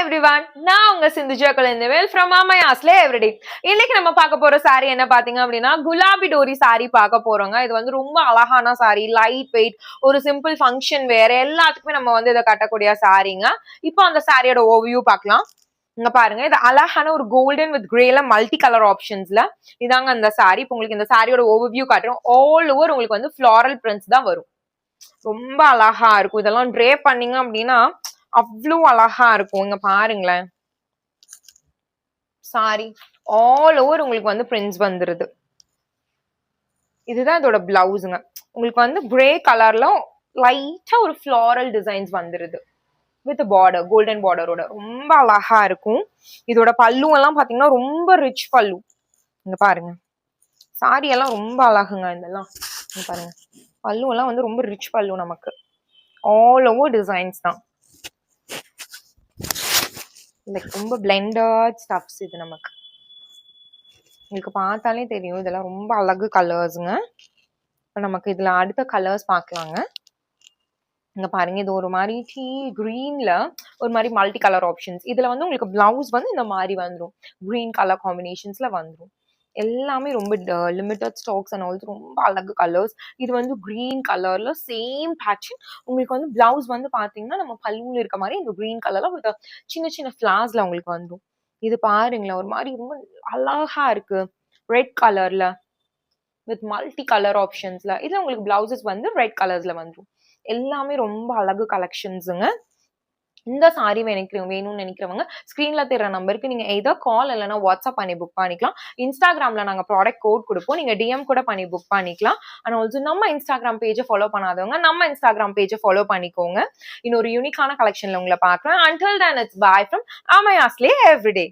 everyone, நான் உங்க Sindhuja Kulandaivel from Amaya's Everyday. இன்னைக்கு நம்ம பார்க்க போற saree என்ன பாத்தீங்க அப்படின்னா குலாபி டோரி saree பார்க்க போறோங்க. இது வந்து ரொம்ப அழகான saree, லைட் வெயிட், ஒரு சிம்பிள் ஃபங்க்ஷன் வேற எல்லாத்துக்குமே நம்ம வந்து இத கட்டக்கூடிய சாரீங்க. இப்போ அந்த சாரியோட ஓவர்வியூ பார்க்கலாம். இங்க பாருங்க, இது அழகான ஒரு கோல்டன் வித் கிரேல மல்டி கலர் ஆப்ஷன்ஸ்ல இதாங்க அந்த சாரி. இப்போ உங்களுக்கு இந்த சாரியோட ஓவர்வியூ காட்டுறோம். ஆல் ஓவர் உங்களுக்கு வந்து ஃப்ளாரல் பிரிண்ட்ஸ் தான் வரும். ரொம்ப அழகா இருக்கும். இதெல்லாம் ட்ரே பண்ணீங்க அப்படின்னா அவ்வளவு அழகா இருக்கும். இங்க பாருங்களேன், சாரி ஆல் ஓவர் உங்களுக்கு வந்து பிரிண்ட்ஸ் வந்துருது. இதுதான் இதோட பிளவுஸுங்க. உங்களுக்கு வந்து கிரே கலர்ல லைட்டா ஒரு ஃப்ளாரல் டிசைன்ஸ் வந்துருது வித் பார்டர், கோல்டன் பார்டரோட ரொம்ப அழகா இருக்கும். இதோட பல்லு எல்லாம் பாத்தீங்கன்னா ரொம்ப ரிச் பல்லு. இங்க பாருங்க, சாரி எல்லாம் ரொம்ப அழகுங்க. இதெல்லாம் பாருங்க, பல்லு எல்லாம் வந்து ரொம்ப ரிச் பல்லு. நமக்கு ஆல் ஓவர் டிசைன்ஸ் தான். ரொம்ப பிளெண்டட் ஸ்டப்ஸ் இது. நமக்கு உங்களுக்கு பார்த்தாலே தெரியும் இதெல்லாம் ரொம்ப அழகு கலர்ஸுங்க. இப்போ நமக்கு இதுல அடுத்த கலர்ஸ் பார்க்கலாங்க. இங்க பாருங்க, இது ஒரு மாதிரி டீ கிரீன்ல ஒரு மாதிரி மல்டி கலர் ஆப்ஷன்ஸ். இதுல வந்து உங்களுக்கு பிளவுஸ் வந்து இந்த மாதிரி வந்துடும், கிரீன் கலர் காம்பினேஷன்ஸ்ல வந்துடும். எல்லாமே ரொம்ப லிமிட்டட் ஸ்டாக்ஸ் அண்ட் ஆல்சோ ரொம்ப அழகு கலர்ஸ். இது வந்து கிரீன் கலர்ல சேம் பேட்டர்ன். உங்களுக்கு வந்து பிளவுஸ் வந்து பாத்தீங்கன்னா நம்ம பல்லுல இருக்க மாதிரி இந்த கிரீன் கலர்ல வித் சின்ன சின்ன ஃபிளார்ஸ்ல உங்களுக்கு வந்துடும். இது பாருங்களேன், ஒரு மாதிரி ரொம்ப அழகா இருக்கு. ரெட் கலர்ல வித் மல்டி கலர் ஆப்ஷன்ஸ்ல இதுல உங்களுக்கு பிளவுசஸ் வந்து ரெட் கலர்ஸ்ல வந்துடும். எல்லாமே ரொம்ப அழகு கலெக்ஷன்ஸுங்க. இந்த சாரி வேணும்னு நினைக்கிறவங்க ஸ்கிரீன்ல தெரியற நம்பருக்கு நீங்க ஏதோ கால் இல்லைன்னா வாட்ஸ்அப் பண்ணி புக் பண்ணிக்கலாம். இன்ஸ்டாகிராம்ல நாங்க ப்ராடக்ட் கோட் கொடுப்போம், நீங்க டிஎம் கூட பண்ணி புக் பண்ணிக்கலாம். அண்ட் ஆல்சோ நம்ம இன்ஸ்டாகிராம் பேஜை ஃபாலோ பண்ணாதவங்க நம்ம இன்ஸ்டாகிராம் பேஜை ஃபாலோ பண்ணிக்கோங்க. இன்னொரு யூனிக்கான கலெக்ஷன்ல உங்களை பார்க்குறேன். Until then, it's bye from Amaya's Everyday.